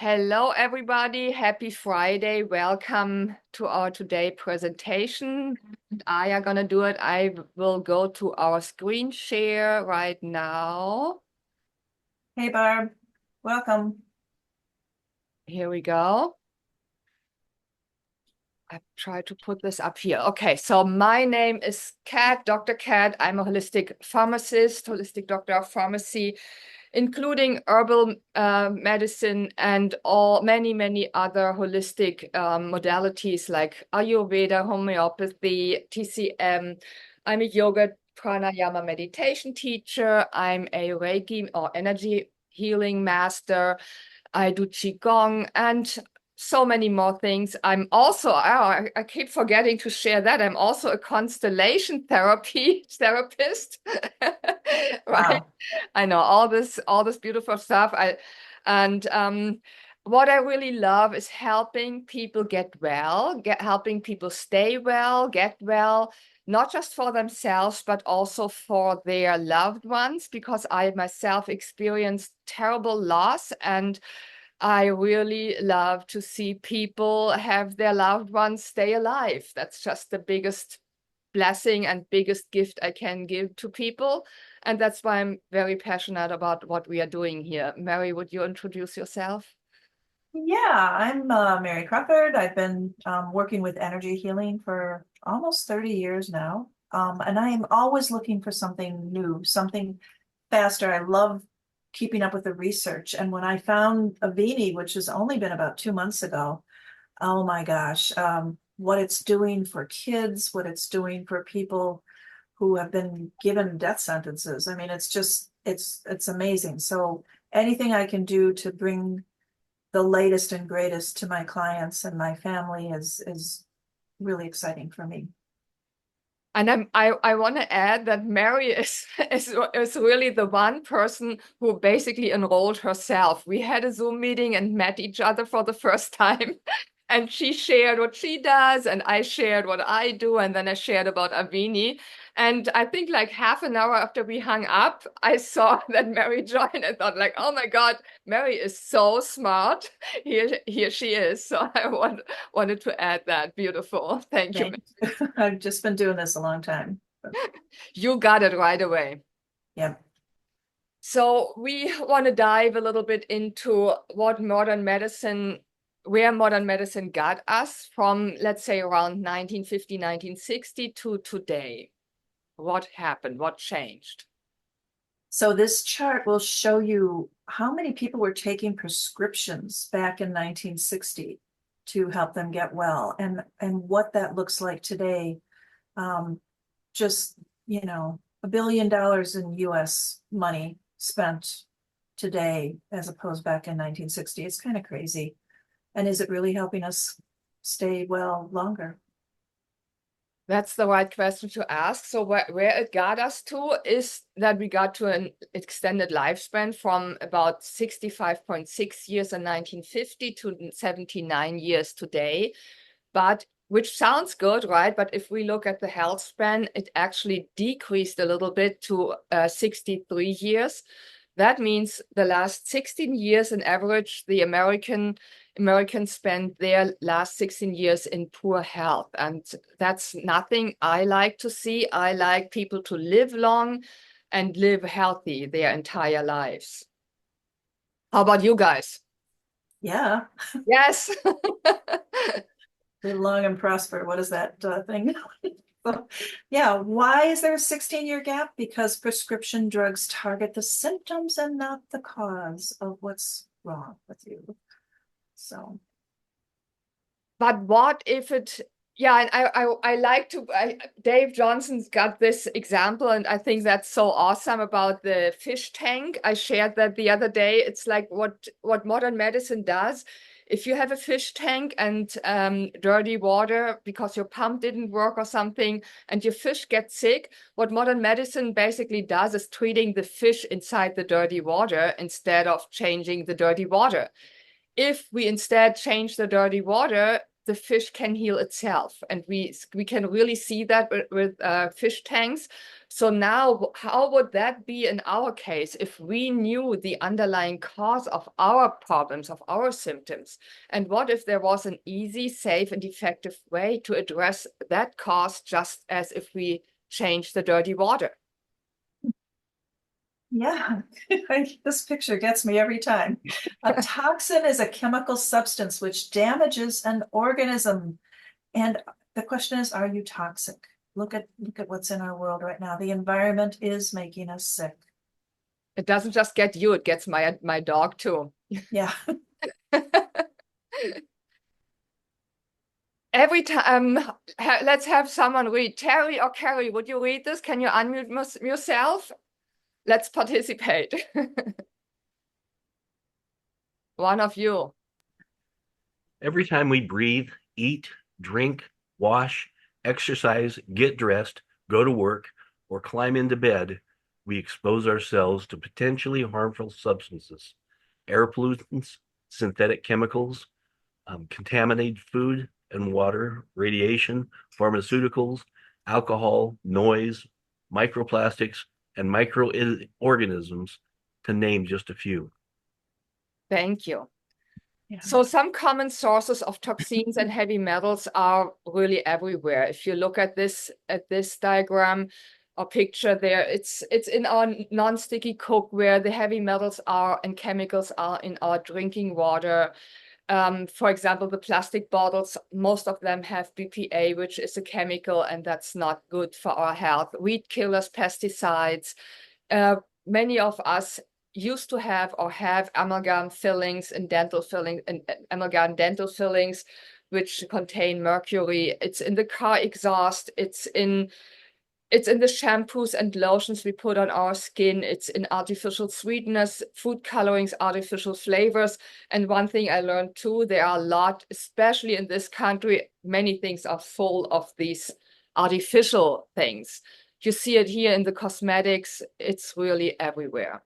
Hello, everybody. Happy Friday. Welcome to our today presentation. I are gonna do it. I will go to our screen share right now. Hey Barb, welcome. Here we go. I try to put this up here. Okay, so my name is Kat, Dr. Kat. I'm a holistic pharmacist, holistic doctor of pharmacy, including herbal medicine and many other holistic modalities like Ayurveda, homeopathy, TCM. I'm a yoga pranayama meditation teacher. I'm a Reiki or energy healing master. I do Qigong and so many more things. I'm also, I keep forgetting to share that. I'm also a constellation therapy therapist, right? Wow. I know all this beautiful stuff. And what I really love is helping people get well, helping people stay well, get well, not just for themselves, but also for their loved ones, because I myself experienced terrible loss, and I really love to see people have their loved ones stay alive. That's just the biggest blessing and biggest gift I can give to people. And that's why I'm very passionate about what we are doing here. Mary, would you introduce yourself? Yeah, I'm Mary Crawford. I've been working with energy healing for almost 30 years now. And I am always looking for something new, something faster. I love keeping up with the research. And when I found Avini, which has only been about 2 months ago, oh my gosh, what it's doing for kids, what it's doing for people who have been given death sentences. I mean, it's amazing. So anything I can do to bring the latest and greatest to my clients and my family is really exciting for me. And I want to add that Mary is really the one person who basically enrolled herself. We had a Zoom meeting and met each other for the first time. And she shared what she does, and I shared what I do, and then I shared about Avini. And I think like half an hour after we hung up, I saw that Mary joined and thought like, oh my God, Mary is so smart. Here she is. So wanted to add that. Beautiful. Thank you. Thank you. I've just been doing this a long time. But You got it right away. yeah. So we want to dive a little bit into where modern medicine got us from, let's say, around 1950, 1960 to today. What happened? What changed? So this chart will show you how many people were taking prescriptions back in 1960 to help them get well and what that looks like today. Um, just, $1 billion in US money spent today as opposed back in 1960. It's kind of crazy. And is it really helping us stay well longer? That's the right question to ask. So where it got us to is that we got to an extended lifespan from about 65.6 years in 1950 to 79 years today. But which sounds good, right? But if we look at the health span, it actually decreased a little bit to 63 years. That means the last 16 years, on average, the Americans spend their last 16 years in poor health. And that's nothing I like to see. I like people to live long and live healthy their entire lives. How about you guys? Yeah, Yes. live long and prosper. What is that thing? So, yeah, why is there a 16-year gap? Because prescription drugs target the symptoms and not the cause of what's wrong with you. So, But what if it, yeah, and I like to, Dave Johnson's got this example, and I think that's so awesome about the fish tank. I shared that the other day. It's like what modern medicine does. If you have a fish tank and dirty water because your pump didn't work or something, and your fish gets sick, what modern medicine basically does is treating the fish inside the dirty water instead of changing the dirty water. If we instead change the dirty water, the fish can heal itself. And we can really see that with fish tanks. So now, how would that be in our case if we knew the underlying cause of our problems, of our symptoms? And what if there was an easy, safe, and effective way to address that cause, just as if we change the dirty water? Yeah, this picture gets me every time. A toxin is a chemical substance which damages an organism. And the question is, are you toxic? Look at what's in our world right now. The environment is making us sick. It doesn't just get you, it gets my dog too. Yeah. Every time, let's have someone read. Terry or Carrie, would you read this? Can you unmute yourself? Let's participate. One of you. Every time we breathe, eat, drink, wash, exercise, get dressed, go to work, or climb into bed, we expose ourselves to potentially harmful substances, air pollutants, synthetic chemicals, contaminated food and water, radiation, pharmaceuticals, alcohol, noise, microplastics, and microorganisms, to name just a few. Thank you. Yeah. So some common sources of toxins and heavy metals are really everywhere. If you look at this diagram or picture there, it's in our non-sticky cookware. The heavy metals are and chemicals are in our drinking water. For example, the plastic bottles, most of them have BPA, which is a chemical, and that's not good for our health. Weed killers, pesticides. Many of us used to have or have amalgam fillings and dental fillings and amalgam dental fillings, which contain mercury. It's in the car exhaust. It's in the shampoos and lotions we put on our skin. It's in artificial sweeteners, food colorings, artificial flavors. And one thing I learned too, there are a lot, especially in this country, many things are full of these artificial things. You see it here in the cosmetics. It's really everywhere.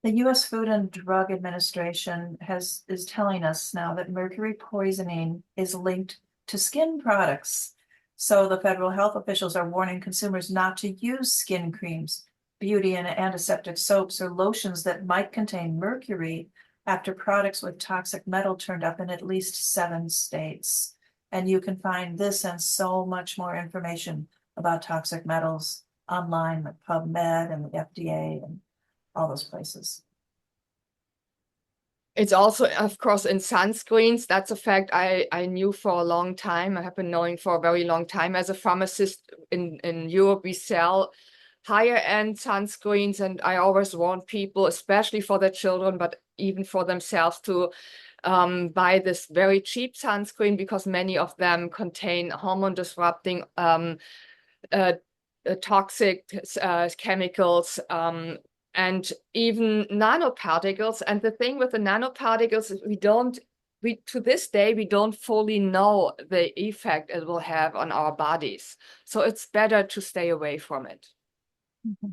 The U.S. Food and Drug Administration is telling us now that mercury poisoning is linked to skin products. So the federal health officials are warning consumers not to use skin creams, beauty and antiseptic soaps, or lotions that might contain mercury after products with toxic metal turned up in at least 7 states. And you can find this and so much more information about toxic metals online with PubMed and the FDA and all those places. It's also, of course, in sunscreens. That's a fact I knew for a long time. I have been knowing for a very long time. As a pharmacist in Europe, we sell higher end sunscreens, and I always warn people, especially for their children, but even for themselves, to buy this very cheap sunscreen, because many of them contain hormone disrupting toxic chemicals, and even nanoparticles. And the thing with the nanoparticles is to this day, we don't fully know the effect it will have on our bodies. So it's better to stay away from it. Mm-hmm.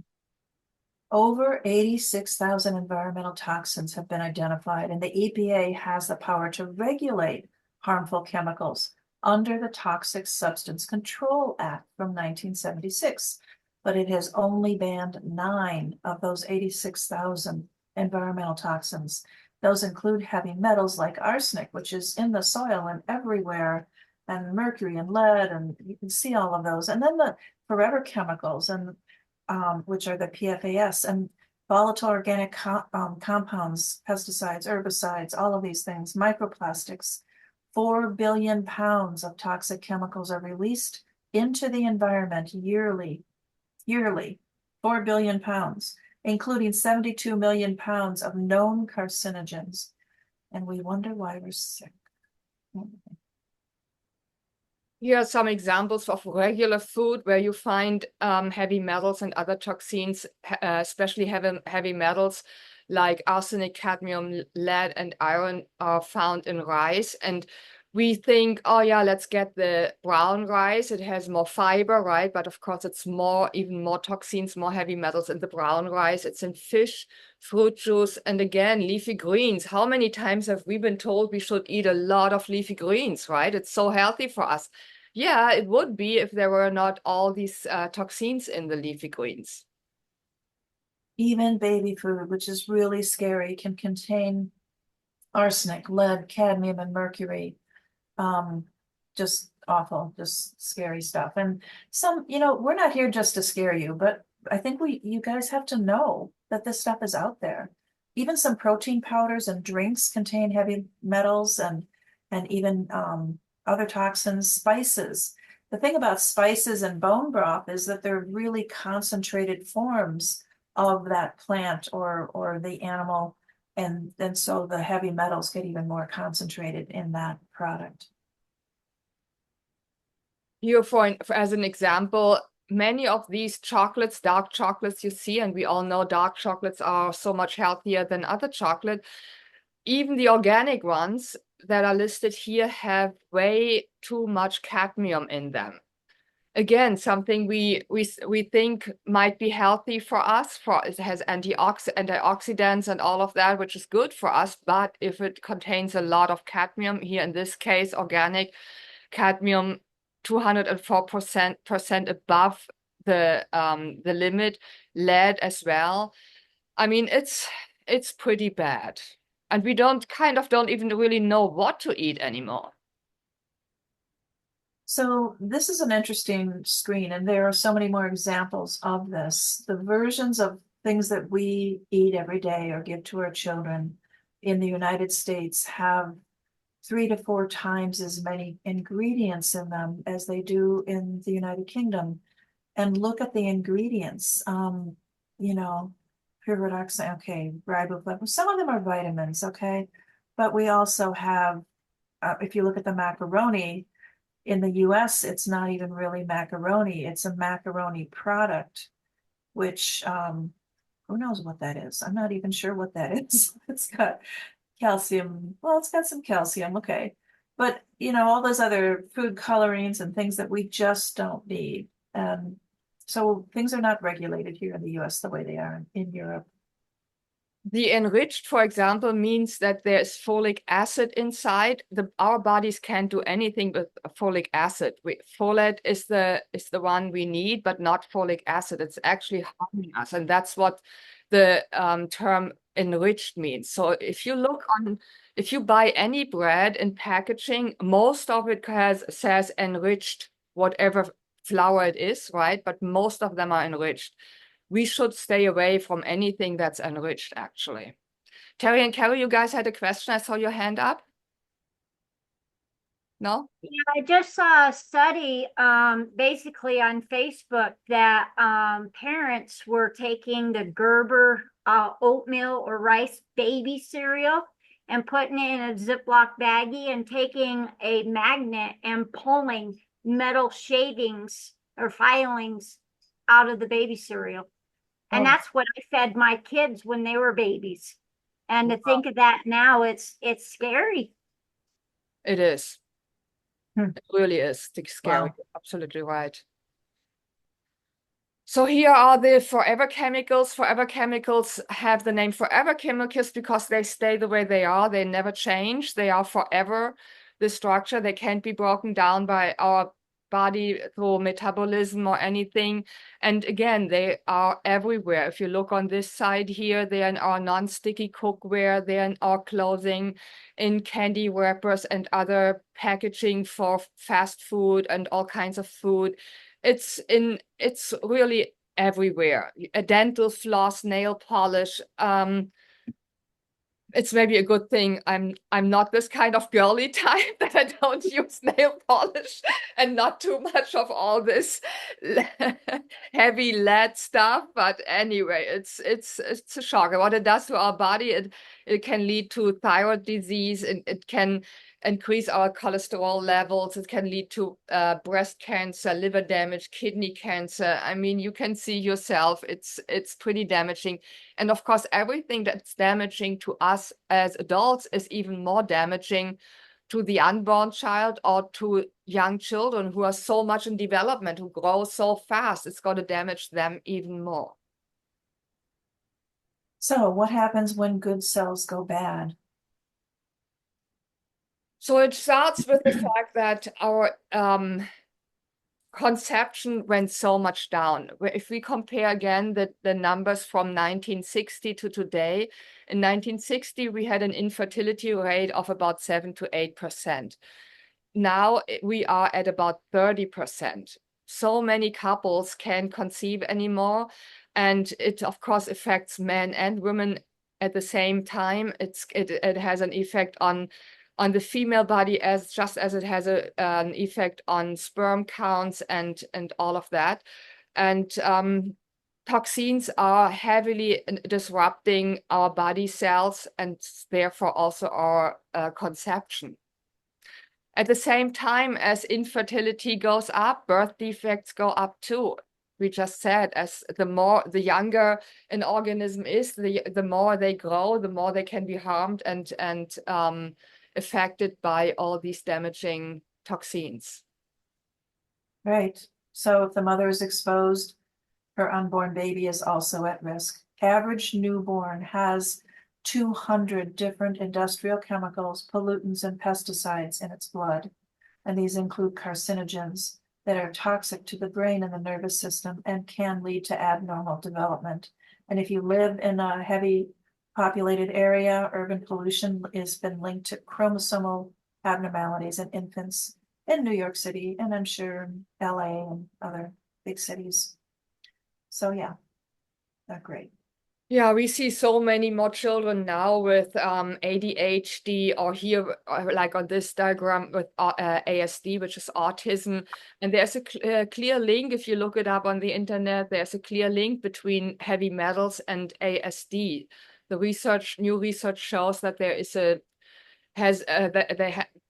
Over 86,000 environmental toxins have been identified, and the EPA has the power to regulate harmful chemicals under the Toxic Substance Control Act from 1976. But it has only banned 9 of those 86,000 environmental toxins. Those include heavy metals like arsenic, which is in the soil and everywhere, and mercury and lead, and you can see all of those. And then the forever chemicals, and which are the PFAS, and volatile organic compounds, pesticides, herbicides, all of these things, microplastics. 4 billion pounds of toxic chemicals are released into the environment yearly, 4 billion pounds, including 72 million pounds of known carcinogens. And we wonder why we're sick. Here are some examples of regular food where you find heavy metals and other toxins, especially heavy metals like arsenic, cadmium, lead, and iron are found in rice. And we think, oh yeah, let's get the brown rice. It has more fiber, right? But of course, it's even more toxins, more heavy metals in the brown rice. It's in fish, fruit juice, and again, leafy greens. How many times have we been told we should eat a lot of leafy greens, right? It's so healthy for us. Yeah, it would be if there were not all these toxins in the leafy greens. Even baby food, which is really scary, can contain arsenic, lead, cadmium, and mercury. Just awful, just scary stuff. And we're not here just to scare you, but I think you guys have to know that this stuff is out there. Even some protein powders and drinks contain heavy metals and even other toxins, spices. The thing about spices and bone broth is that they're really concentrated forms of that plant or the animal, and so the heavy metals get even more concentrated in that product. Here, as an example, many of these chocolates, dark chocolates you see, and we all know dark chocolates are so much healthier than other chocolate. Even the organic ones that are listed here have way too much cadmium in them. Again, something we think might be healthy for us. It has antioxidants and all of that, which is good for us. But if it contains a lot of cadmium, here in this case, organic cadmium, 204% above the limit, lead as well. I mean, it's pretty bad, and we don't even really know what to eat anymore. So this is an interesting screen, and there are so many more examples of this. The versions of things that we eat every day or give to our children in the United States have 3 to 4 times as many ingredients in them as they do in the United Kingdom. And look at the ingredients. Pyridoxine, okay, riboflavin. Some of them are vitamins, okay, but we also have, if you look at the macaroni in the US, it's not even really macaroni. It's a macaroni product, which who knows what that is? I'm not even sure what that is. It's got calcium. Well, it's got some calcium, okay. But all those other food colorings and things that we just don't need. So things are not regulated here in the US the way they are in Europe. The enriched, for example, means that there's folic acid inside. Our bodies can't do anything with folic acid. Folate is the one we need, but not folic acid. It's actually harming us, and that's what the term enriched means. So if you buy any bread in packaging, most of it says enriched, whatever flour it is, right? But most of them are enriched. We should stay away from anything that's enriched, actually. Terry and Carrie, you guys had a question. I saw your hand up. No? Yeah, I just saw a study basically on Facebook that parents were taking the Gerber oatmeal or rice baby cereal and putting it in a Ziploc baggie and taking a magnet and pulling metal shavings or filings out of the baby cereal. And that's what I fed my kids when they were babies. And to think of that now, it's scary. It is. It really is scary. Wow. Absolutely right. So here are the forever chemicals. Forever chemicals have the name forever chemicals because they stay the way they are. They never change. They are forever the structure. They can't be broken down by our body through metabolism or anything. And again, they are everywhere. If you look on this side here, they're in our non-sticky cookware, they're in our clothing, in candy wrappers and other packaging for fast food and all kinds of food. It's really everywhere. A dental floss, nail polish, it's maybe a good thing I'm not this kind of girly type that I don't use nail polish and not too much of all this heavy lead stuff. But anyway, it's a shocker. What it does to our body, it can lead to thyroid disease, and it can increase our cholesterol levels. It can lead to breast cancer, liver damage, kidney cancer. I mean, you can see yourself, it's pretty damaging. And of course, everything that's damaging to us as adults is even more damaging to the unborn child or to young children who are so much in development, who grow so fast, it's going to damage them even more. So what happens when good cells go bad? So it starts with the fact that our conception went so much down. If we compare again the numbers from 1960 to today, in 1960 we had an infertility rate of about 7 to 8%. Now we are at about 30%. So many couples can't conceive anymore, and it of course affects men and women at the same time. It has an effect on the female body just as it has an effect on sperm counts and all of that. And toxins are heavily disrupting our body cells and therefore also our conception. At the same time as infertility goes up, birth defects go up too. We just said, as the younger an organism is, the more they grow, the more they can be harmed and affected by all these damaging toxins. Right. So if the mother is exposed, her unborn baby is also at risk. Average newborn has 200 different industrial chemicals, pollutants, and pesticides in its blood. And these include carcinogens that are toxic to the brain and the nervous system and can lead to abnormal development. And if you live in a heavy populated area, urban pollution has been linked to chromosomal abnormalities in infants in New York City, and I'm sure in LA and other big cities. So yeah, not great. Yeah, we see so many more children now with ADHD, or here, like on this diagram, with ASD, which is autism. And there's a clear link, if you look it up on the internet, there's a clear link between heavy metals and ASD. New research shows that there is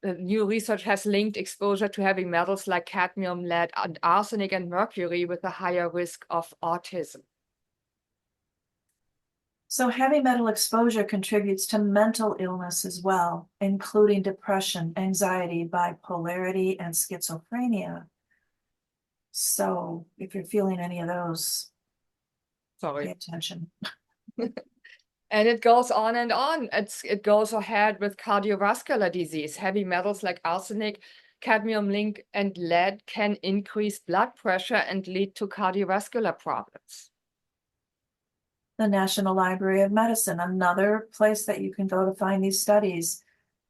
new research has linked exposure to heavy metals like cadmium, lead, and arsenic and mercury with a higher risk of autism. So heavy metal exposure contributes to mental illness as well, including depression, anxiety, bipolarity, and schizophrenia. So if you're feeling any of those, pay attention. And it goes on and on. It goes ahead with cardiovascular disease. Heavy metals like arsenic, cadmium, zinc, and lead can increase blood pressure and lead to cardiovascular problems. The National Library of Medicine, another place that you can go to find these studies.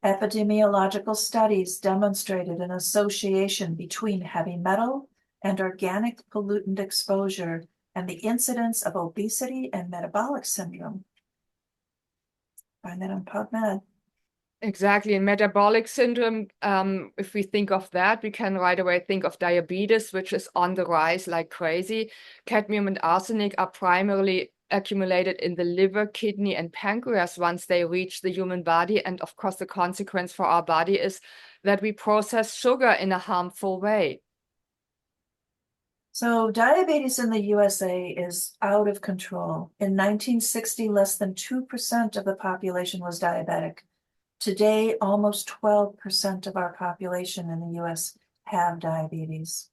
Epidemiological studies demonstrated an association between heavy metal and organic pollutant exposure and the incidence of obesity and metabolic syndrome. Find that on PubMed. Exactly. In metabolic syndrome, if we think of that, we can right away think of diabetes, which is on the rise like crazy. Cadmium and arsenic are primarily accumulated in the liver, kidney, and pancreas once they reach the human body. And of course, the consequence for our body is that we process sugar in a harmful way. So diabetes in the USA is out of control. In 1960, less than 2% of the population was diabetic. Today, almost 12% of our population in the US have diabetes.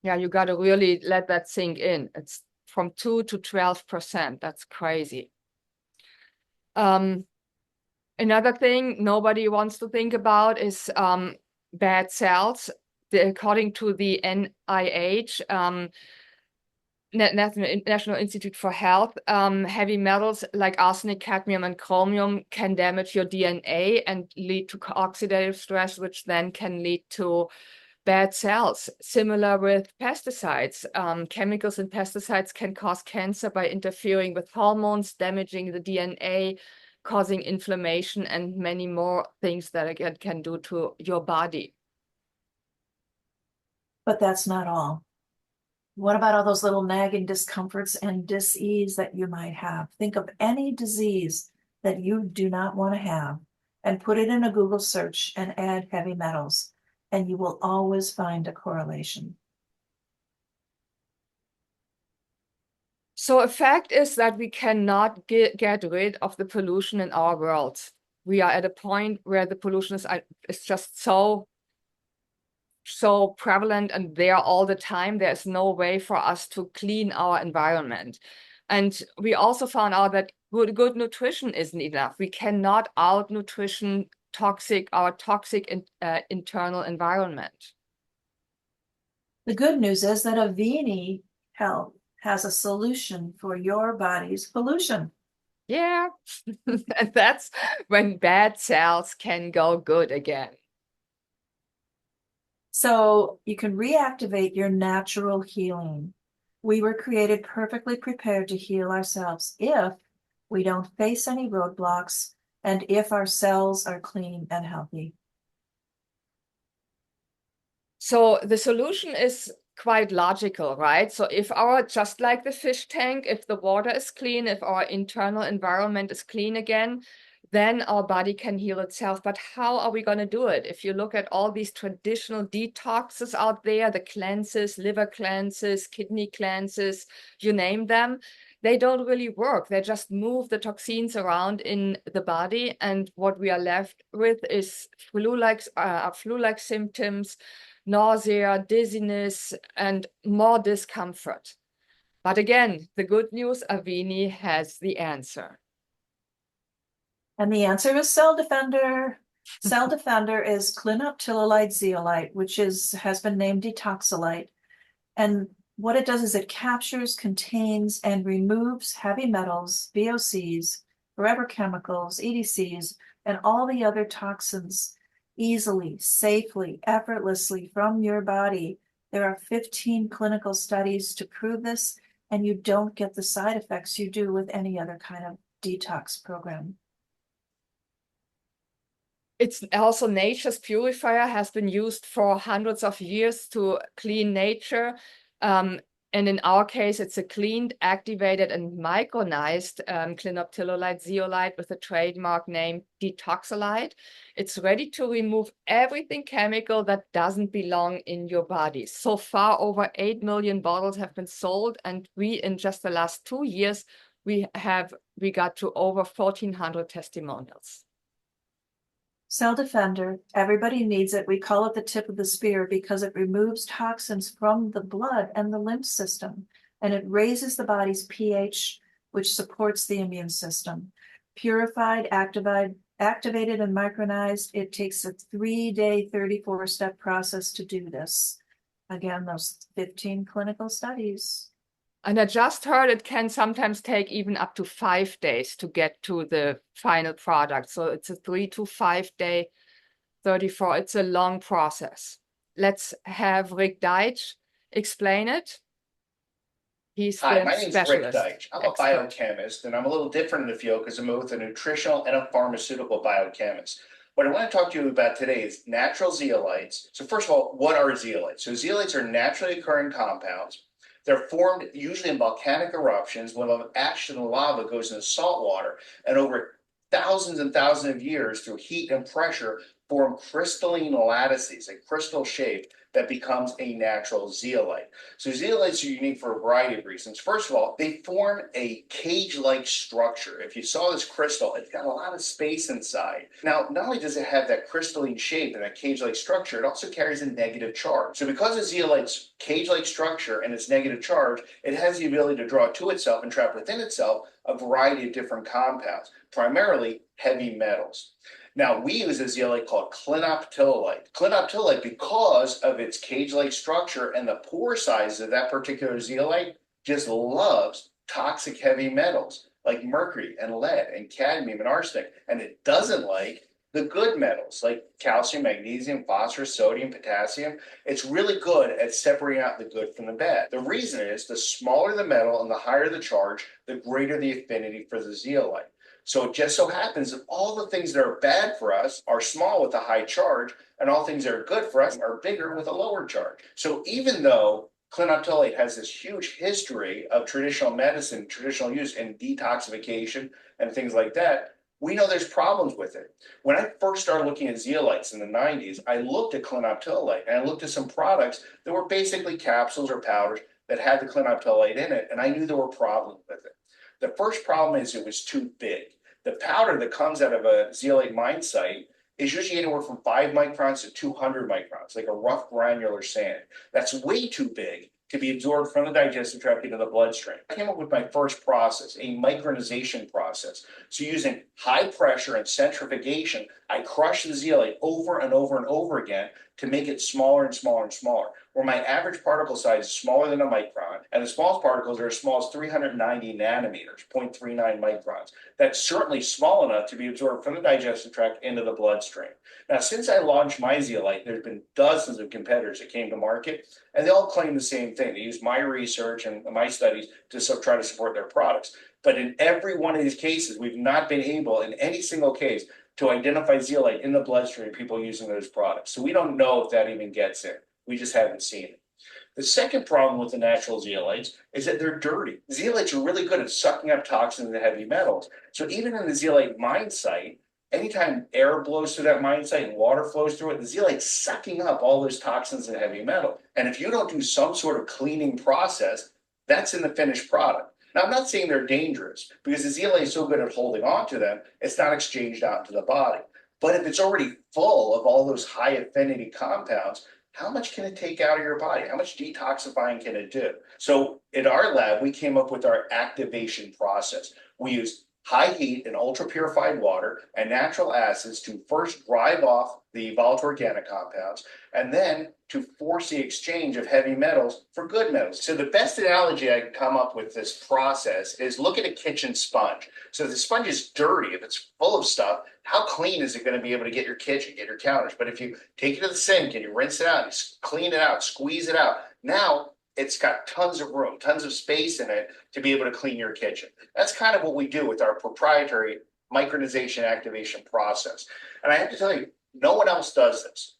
Yeah, you got to really let that sink in. It's from 2 to 12%. That's crazy. Another thing nobody wants to think about is bad cells. According to the NIH, National Institute for Health, heavy metals like arsenic, cadmium, and chromium can damage your DNA and lead to oxidative stress, which then can lead to bad cells. Similar with pesticides. Chemicals in pesticides can cause cancer by interfering with hormones, damaging the DNA, causing inflammation, and many more things that again can do to your body. But that's not all. What about all those little nagging discomforts and dis-ease that you might have? Think of any disease that you do not want to have and put it in a Google search and add heavy metals, and you will always find a correlation. So a fact is that we cannot get rid of the pollution in our world. we are at a point where the pollution is just so prevalent and there all the time. There's no way for us to clean our environment. And we also found out that good nutrition isn't enough. We cannot out nutrition our toxic internal environment. The good news is that Avini Health has a solution for your body's pollution. Yeah, and that's when bad cells can go good again. So you can reactivate your natural healing. We were created perfectly prepared to heal ourselves if we don't face any roadblocks and if our cells are clean and healthy. So the solution is quite logical, right? So if just like the fish tank, if the water is clean, if our internal environment is clean again, then our body can heal itself. But how are we going to do it? If you look at all these traditional detoxes out there, the cleanses, liver cleanses, kidney cleanses, you name them, they don't really work. They just move the toxins around in the body. And what we are left with is flu-like symptoms, nausea, dizziness, and more discomfort. But again, the good news, Avini has the answer. And the answer is Cell Defender. Cell Defender is clinoptilolite zeolite, which has been named detoxolite. And what it does is it captures, contains, and removes heavy metals, VOCs, forever chemicals, EDCs, and all the other toxins easily, safely, effortlessly from your body. There are 15 clinical studies to prove this, and you don't get the side effects you do with any other kind of detox program. It's also nature's purifier, has been used for hundreds of years to clean nature. And in our case, it's a cleaned, activated, and micronized clinoptilolite zeolite with a trademark name Detoxolite. It's ready to remove everything chemical that doesn't belong in your body. So far, over 8 million bottles have been sold, and in just the last 2 years, we got to over 1,400 testimonials. Cell Defender, everybody needs it. We call it the tip of the spear because it removes toxins from the blood and the lymph system, and it raises the body's pH, which supports the immune system. Purified, activated, and micronized, it takes a 3-day, 34-step process to do this. Again, those 15 clinical studies. And I just heard it can sometimes take even up to 5 days to get to the final product. So it's a 3 to 5 day 34. It's a long process. Let's have Rick Deitch explain it. He's Hi, the my name is Rick specialist Deitch. I'm a expert. biochemist, and I'm a little different in the field because I'm both a nutritional and a pharmaceutical biochemist. What I want to talk to you about today is natural zeolites. So first of all, what are zeolites? So zeolites are naturally occurring compounds. They're formed usually in volcanic eruptions when ash and lava goes into salt water, and over thousands and thousands of years through heat and pressure form crystalline lattices, a crystal shape that becomes a natural zeolite. So zeolites are unique for a variety of reasons. First of all, they form a cage-like structure. If you saw this crystal, it's got a lot of space inside. Now, not only does it have that crystalline shape and that cage-like structure, it also carries a negative charge. So because of zeolite's cage-like structure and its negative charge, it has the ability to draw to itself and trap within itself a variety of different compounds, primarily heavy metals. Now, we use a zeolite called clinoptilolite. Clinoptilolite, because of its cage-like structure and the pore size of that particular zeolite, just loves toxic heavy metals like mercury and lead and cadmium and arsenic. And it doesn't like the good metals like calcium, magnesium, phosphorus, sodium, potassium. It's really good at separating out the good from the bad. The reason is the smaller the metal and the higher the charge, the greater the affinity for the zeolite. So it just so happens that all the things that are bad for us are small with a high charge, and all things that are good for us are bigger with a lower charge. So even though clinoptilolite has this huge history of traditional medicine, traditional use in detoxification and things like that, we know there's problems with it. When I first started looking at zeolites in the 90s, I looked at clinoptilolite and I looked at some products that were basically capsules or powders that had the clinoptilolite in it, and I knew there were problems with it. The first problem is it was too big. The powder that comes out of a zeolite mine site is usually anywhere from 5 microns to 200 microns, like a rough granular sand. That's way too big to be absorbed from the digestive tract into the bloodstream. I came up with my first process, a micronization process. So using high pressure and centrifugation, I crush the zeolite over and over and over again to make it smaller and smaller and smaller, where my average particle size is smaller than a micron, and the smallest particles are as small as 390 nanometers, 0.39 microns. That's certainly small enough to be absorbed from the digestive tract into the bloodstream. Now, since I launched my zeolite, there's been dozens of competitors that came to market, and they all claim the same thing. They use my research and my studies to try to support their products. But in every one of these cases, we've not been able, in any single case, to identify zeolite in the bloodstream of people using those products. So we don't know if that even gets in. We just haven't seen it. The second problem with the natural zeolites is that they're dirty. Zeolites are really good at sucking up toxins and heavy metals. So even in the zeolite mine site, anytime air blows through that mine site and water flows through it, the zeolite's sucking up all those toxins and heavy metal. And if you don't do some sort of cleaning process, that's in the finished product. Now, I'm not saying they're dangerous because the zeolite is so good at holding on to them, it's not exchanged out into the body. But if it's already full of all those high affinity compounds, how much can it take out of your body? How much detoxifying can it do? So in our lab, we came up with our activation process. We use high heat and ultra purified water and natural acids to first drive off the volatile organic compounds and then to force the exchange of heavy metals for good metals. So the best analogy I can come up with this process is look at a kitchen sponge. So if the sponge is dirty, if it's full of stuff, how clean is it going to be able to get your kitchen, get your counters? But if you take it to the sink and you rinse it out, and you clean it out, squeeze it out, now it's got tons of room, tons of space in it to be able to clean your kitchen. That's kind of what we do with our proprietary micronization activation process. And I have to tell you, no one else does this.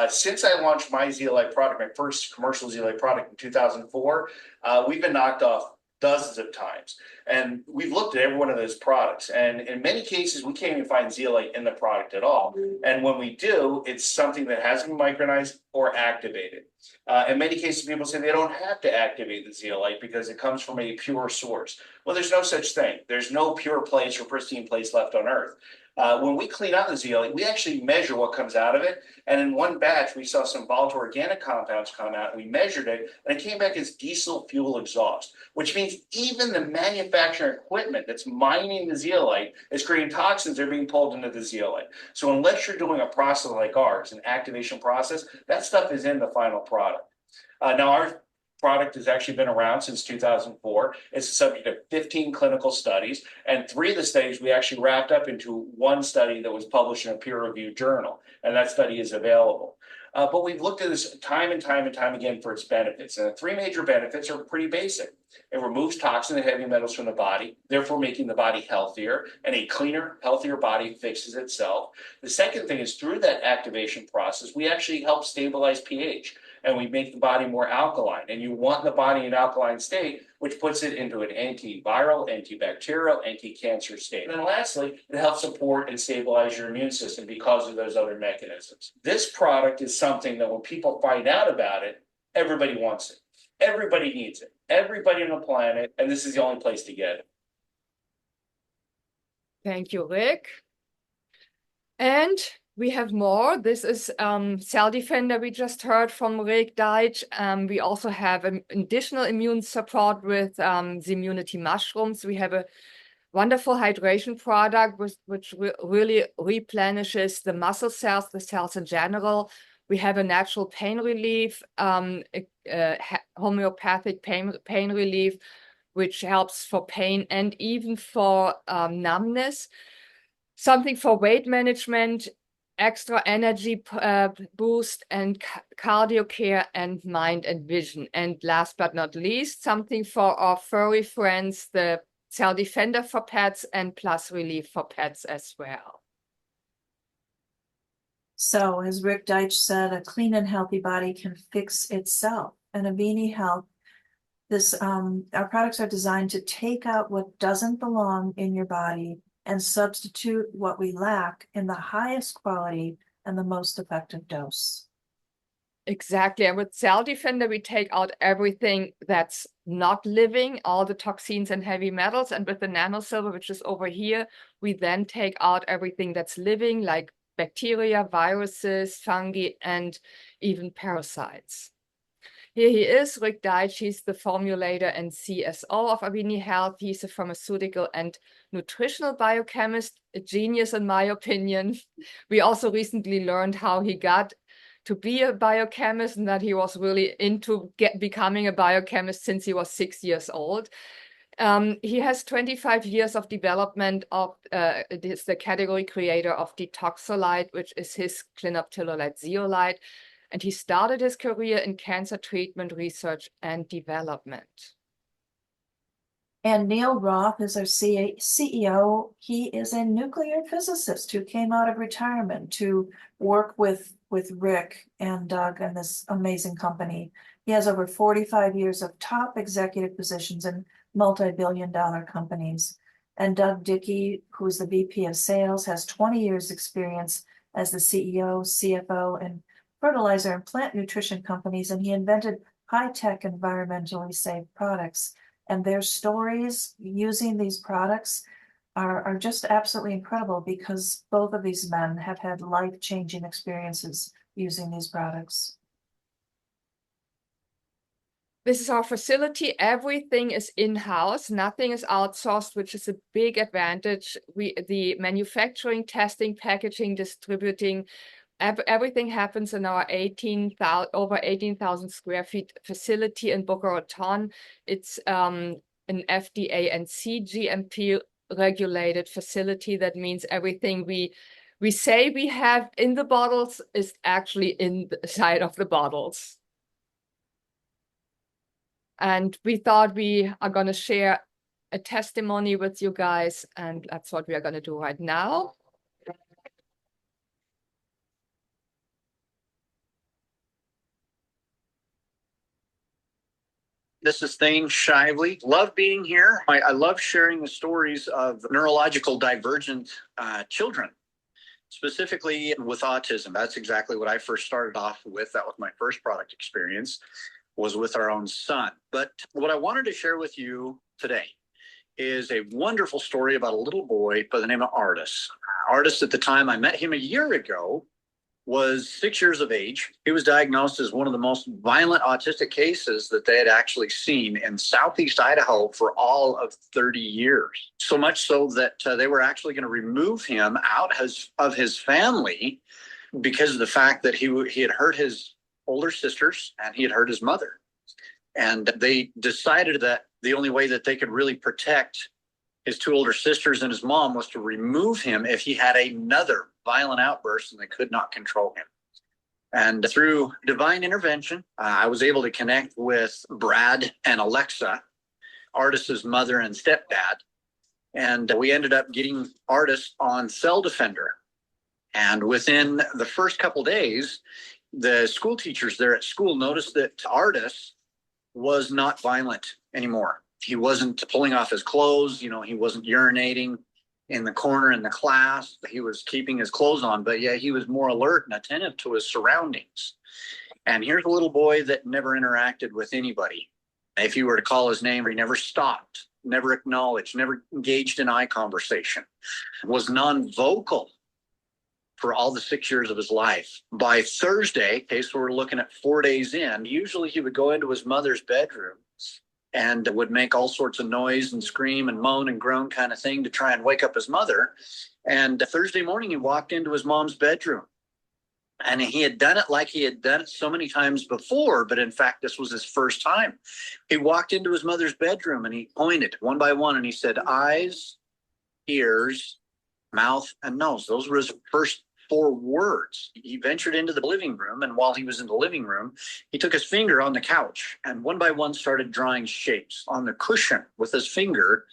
Since I launched my zeolite product, my first commercial zeolite product in 2004, we've been knocked off dozens of times. And we've looked at every one of those products. And in many cases, we can't even find zeolite in the product at all. And when we do, it's something that hasn't been micronized or activated. In many cases, people say they don't have to activate the zeolite because it comes from a pure source. Well, there's no such thing. There's no pure place or pristine place left on Earth. When we clean out the zeolite, we actually measure what comes out of it. And in one batch, we saw some volatile organic compounds come out. We measured it, and it came back as diesel fuel exhaust, which means even the manufacturing equipment that's mining the zeolite is creating toxins that are being pulled into the zeolite. So unless you're doing a process like ours, an activation process, that stuff is in the final product. Now, our product has actually been around since 2004. It's the subject of 15 clinical studies, and 3 of the studies we actually wrapped up into one study that was published in a peer-reviewed journal, and that study is available. But we've looked at this time and time and time again for its benefits, and the 3 major benefits are pretty basic. It removes toxins and heavy metals from the body, therefore making the body healthier, and a cleaner, healthier body fixes itself. The second thing is through that activation process, we actually help stabilize pH. And we make the body more alkaline. And you want the body in an alkaline state, which puts it into an antiviral, antibacterial, anti-cancer state. And then lastly, it helps support and stabilize your immune system because of those other mechanisms. This product is something that when people find out about it, everybody wants it. Everybody needs it. Everybody on the planet. And this is the only place to get it. Thank you, Rick. And we have more. This is Cell Defender we just heard from Rick Deitch. We also have an additional immune support with the Immunity Mushrooms. We have a wonderful hydration product which really replenishes the muscle cells, the cells in general. We have a natural pain relief, homeopathic pain relief, which helps for pain and even for numbness. Something for weight management, extra energy boost, and cardio care and mind and vision. And last but not least, something for our furry friends, the Cell Defender for pets and Plus Relief for pets as well. So as Rick Deitch said, a clean and healthy body can fix itself. And Avini Health, our products are designed to take out what doesn't belong in your body and substitute what we lack in the highest quality and the most effective dose. Exactly. And with Cell Defender, we take out everything that's not living, all the toxins and heavy metals. And with the nanosilver, which is over here, we then take out everything that's living, like bacteria, viruses, fungi, and even parasites. Here he is, Rick Deitch. He's the formulator and CSO of Avini Health. He's a pharmaceutical and nutritional biochemist, a genius in my opinion. We also recently learned how he got to be a biochemist and that he was really into becoming a biochemist since he was 6 years old. He has 25 years of development of, is the category creator of Detoxolite, which is his clinoptilolite zeolite. And he started his career in cancer treatment, research, and development. And Neil Roth is our CEO. He is a nuclear physicist who came out of retirement to work with Rick and Doug and this amazing company. He has over 45 years of top executive positions in multi-billion-dollar companies. And Doug Dickey, who is the VP of Sales, has 20 years experience as the CEO, CFO, and fertilizer and plant nutrition companies, and he invented high-tech, environmentally safe products. And their stories using these products are just absolutely incredible because both of these men have had life-changing experiences using these products. This is our facility. Everything is in-house. Nothing is outsourced, which is a big advantage. The manufacturing, testing, packaging, distributing, everything happens in our over 18,000 square feet facility in Boca Raton. It's an FDA and CGMP regulated facility. That means everything we say we have in the bottles is actually inside of the bottles. And we thought we are going to share a testimony with you guys, and that's what we are going to do right now. This is Thane Shively. Love being here. I love sharing the stories of neurological divergent children, specifically with autism. That's exactly what I first started off with. That was my first product experience, was with our own son. But what I wanted to share with you today is a wonderful story about a little boy by the name of Artis. Artis, at the time I met him a year ago, was 6 years of age. He was diagnosed as one of the most violent autistic cases that they had actually seen in Southeast Idaho for all of 30 years. So much so that they were actually going to remove him out of his family because of the fact that he had hurt his older sisters and he had hurt his mother. And they decided that the only way that they could really protect his two older sisters and his mom was to remove him if he had another violent outburst and they could not control him. And through divine intervention, I was able to connect with Brad and Alexa, Artis's mother and stepdad. And we ended up getting Artis on Cell Defender. And within the first couple days, the school teachers there at school noticed that Artis was not violent anymore. He wasn't pulling off his clothes, he wasn't urinating in the corner in the class. He was keeping his clothes on, but yeah, he was more alert and attentive to his surroundings. And here's a little boy that never interacted with anybody. If you were to call his name, he never stopped, never acknowledged, never engaged in eye conversation, was non-vocal for all the 6 years of his life. By Thursday, so we're looking at 4 days in, usually he would go into his mother's bedroom and would make all sorts of noise and scream and moan and groan kind of thing to try and wake up his mother. And Thursday morning, he walked into his mom's bedroom. And he had done it like he had done it so many times before, but in fact, this was his first time. He walked into his mother's bedroom and he pointed one by one and he said, eyes, ears, mouth, and nose. Those were his first 4 words. He ventured into the living room, and while he was in the living room, he took his finger on the couch and one by one started drawing shapes on the cushion with his finger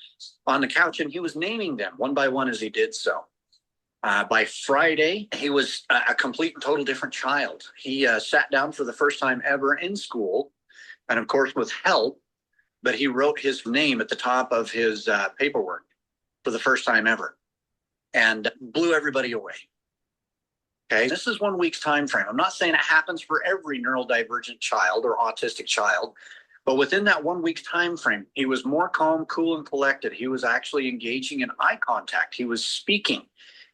on the couch, and he was naming them one by one as he did so. By Friday, he was a complete and total different child. He sat down for the first time ever in school, and of course with help, but he wrote his name at the top of his paperwork for the first time ever and blew everybody away. Okay, this is 1 week's time frame. I'm not saying it happens for every neurodivergent child or autistic child, but within that 1 week's time frame, he was more calm, cool, and collected. He was actually engaging in eye contact. He was speaking,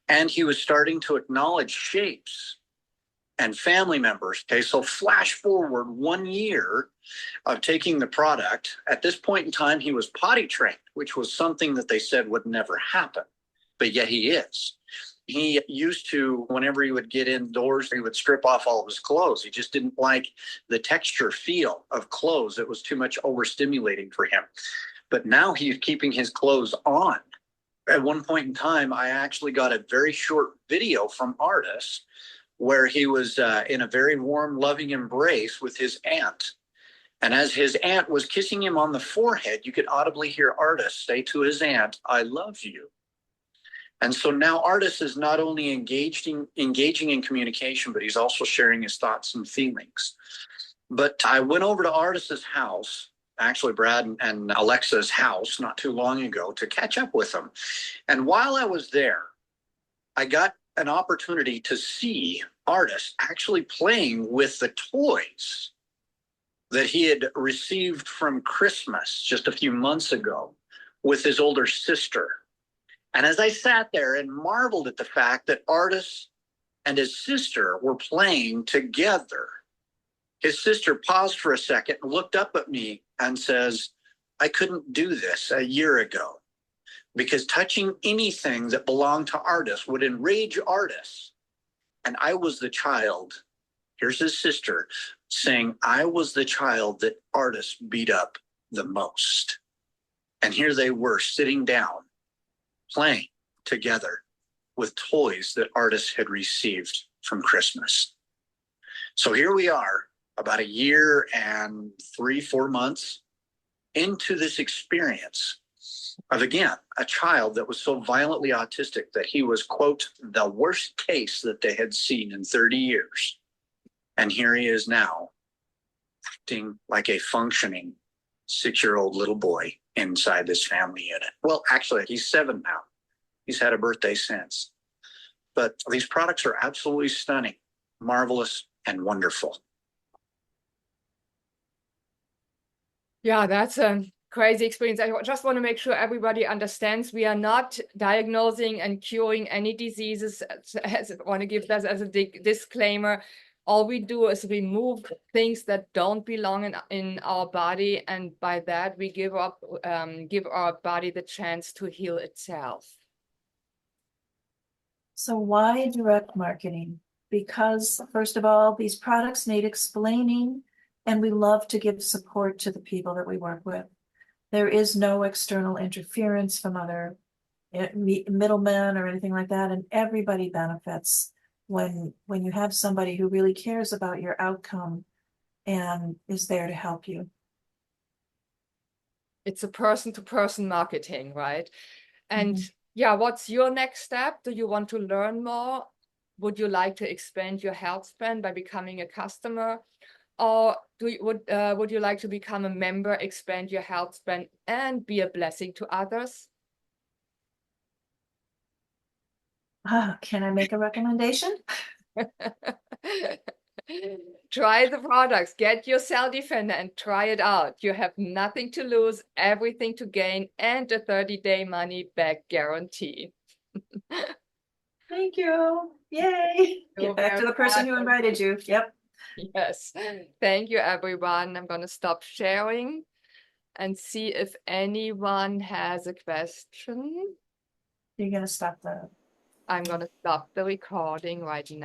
and he was starting to acknowledge shapes and family members. Okay, so flash forward 1 year of taking the product. At this point in time, he was potty trained, which was something that they said would never happen, but yet he is. He used to, whenever he would get indoors, he would strip off all of his clothes. He just didn't like the texture, feel of clothes. It was too much overstimulating for him. But now he's keeping his clothes on. At one point in time, I actually got a very short video from Artis where he was in a very warm, loving embrace with his aunt. And as his aunt was kissing him on the forehead, you could audibly hear Artis say to his aunt, "I love you." And so now Artis is not only engaging in communication, but he's also sharing his thoughts and feelings. But I went over to Artis's house, actually Brad and Alexa's house, not too long ago to catch up with them. And while I was there, I got an opportunity to see Artis actually playing with the toys that he had received from Christmas just a few months ago with his older sister. And as I sat there and marveled at the fact that Artis and his sister were playing together, his sister paused for a second and looked up at me and says, "I couldn't do this a year ago because touching anything that belonged to Artis would enrage Artis. And I was the child." Here's his sister saying, "I was the child that Artis beat up the most." And here they were sitting down, playing together with toys that Artis had received from Christmas. So here we are, about a year and 3-4 months into this experience of, again, a child that was so violently autistic that he was, quote, the worst case that they had seen in 30 years. And here he is now, acting like a functioning 6-year-old little boy inside this family unit. Well, actually, he's 7 now. He's had a birthday since. But these products are absolutely stunning, marvelous, and wonderful. Yeah, that's a crazy experience. I just want to make sure everybody understands we are not diagnosing and curing any diseases. I want to give that as a disclaimer. All we do is remove things that don't belong in our body, and by that we give our body the chance to heal itself. So why direct marketing? Because first of all, these products need explaining, and we love to give support to the people that we work with. There is no external interference from other middlemen or anything like that, and everybody benefits when you have somebody who really cares about your outcome and is there to help you. It's a person-to-person marketing, right? And yeah, what's your next step? Do you want to learn more? Would you like to expand your health span by becoming a customer? Or would you like to become a member, expand your health span, and be a blessing to others? Can I make a recommendation? Try the products, get your Cell Defender and try it out. You have nothing to lose, everything to gain, and a 30-day money-back guarantee. Thank you. Yay. You're Get back to very the person who welcome. invited you. Yep. Yes. Thank you, everyone. I'm going to stop sharing and see if anyone has a question. You're going to stop the I'm going to stop the recording right now.